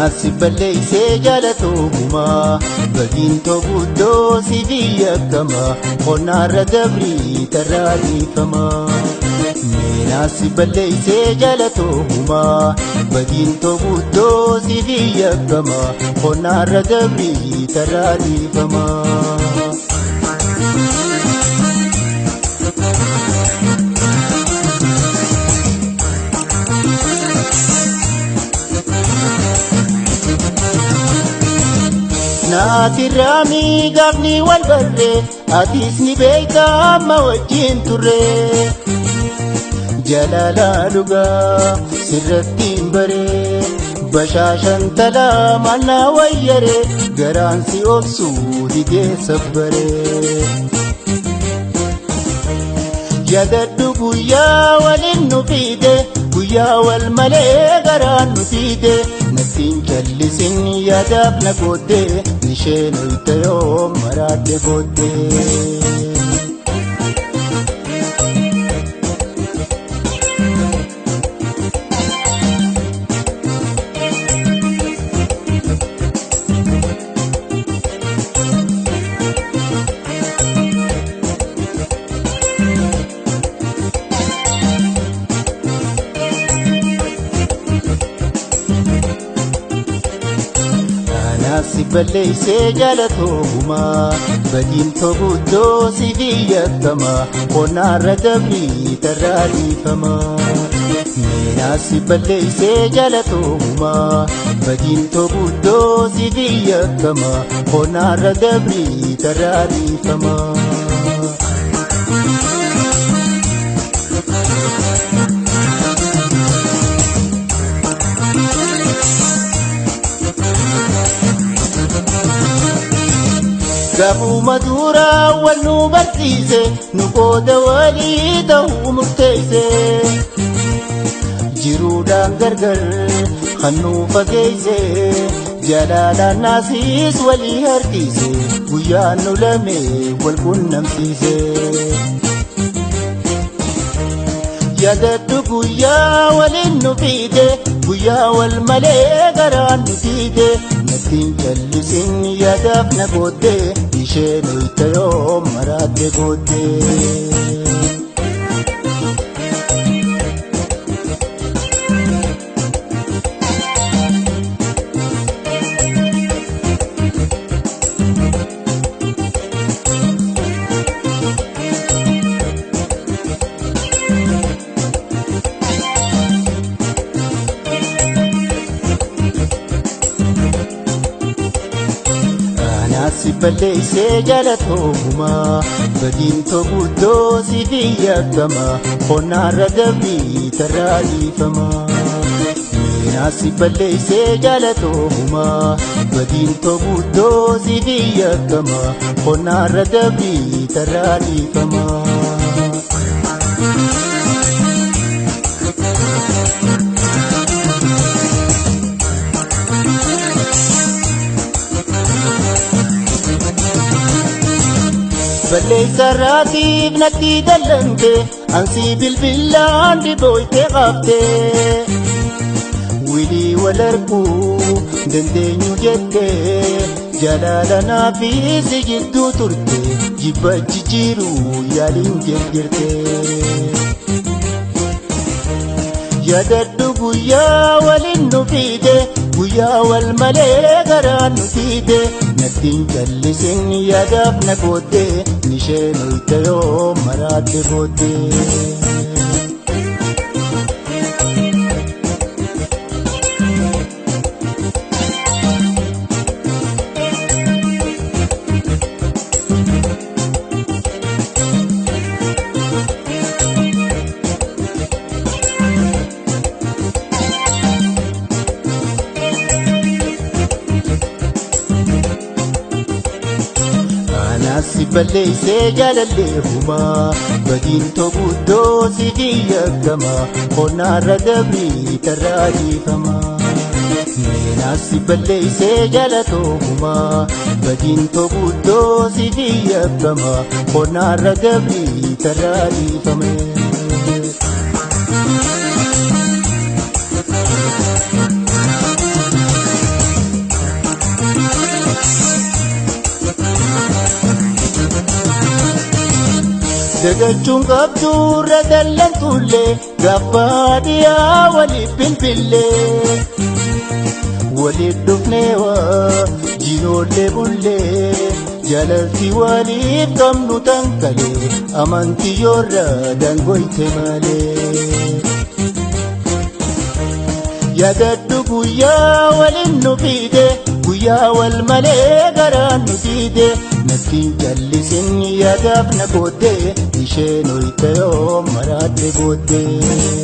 Anasi balleessee jaalatuuma badiin to'uudoo si biyya kama qonnaarra dabrii tarraa dhiifama. Anasi balleessee jaalatuuma badiin to'uudoo si biyya kama qonnaarra dabrii tarraa dhiifama. Naati raamii gaafni wal barre atis ni beekta amma wajjin turre. Jaalala dhugaa sirrattiin baree bashaashan talaa mannaa wayyaree garaan si obsuu didee sabbaree. Yaadadhu guyyaa waliin nu fiide guyyaa wal malee garaan nu fiide nattiin callisin yaadaaf na gooddee nisheen olta yoo maraadde gooddee. Anasi balleessee jaalatuuma badiin to'uudoo si biyya kama qonnaarra dabrii tarraa dhiifama. Anasi balleessee jaalatuuma badiin to'uudoo si biyya kama qonnaarra dabrii tarraa dhiifama. Gaafuma duraa wal nu barsiise nu qooda walii ta'uu murteesse. Jiruudhaan gargar kan nu fageesse jaalalaan naasiis walii harkise guyyaan nu lamee wal qunnamsiise. Yaadadhu guyyaa waliin nu fiide guyyaa wal malee garaan nu fiide nattiin callisin yaadaaf na gooddee isheen olta yoo maraadde gooddee. Anasi balleessee jaalatuuma badiin to'uudoo si biyya kama qonnaarra dabrii tarraa dhiifama. Anasi balleessee jaalatuuma badiin to'uudoo si biyya kama qonnaarra dabrii tarraa dhiifama. Balleessa raatiif natti dallante ansi bilbilaan dhibooyte qabde. Wilii wal arguu dandeenyu jette jaalala naafis jidduu turte jibba jijjiiruu yaaliin jirte. Yaadadhu guyyaa waliin nu fiide guyyaa wal malee garaan nu fiide nattiin callisin yaadaaf na gooddee nisheen olta yoo maraadde gooddee. Anasi balleessee jaalalleehuma badiin to'uudoo si biyya kama qonnaarra dabrii tarraa dhiifama. Anasi balleessee jaalatuuma badiin to'uudoo si biyya kama qonnaarra dabrii tarraa dhiifama. dagachuun qabduurra dallantuullee gabbaadhiyaa waliif bilbillee waliif dhufneewaa jinoollee bullee jaalalti waliif qabnu tankalee amantii yoorra dangoyte malee. Yaadadhu guyyaa waliin nu fiide guyyaa wal malee garaan nu diide nattiin callisin yaadaaf na goote isheen hoyte yoo maraadhe booddee.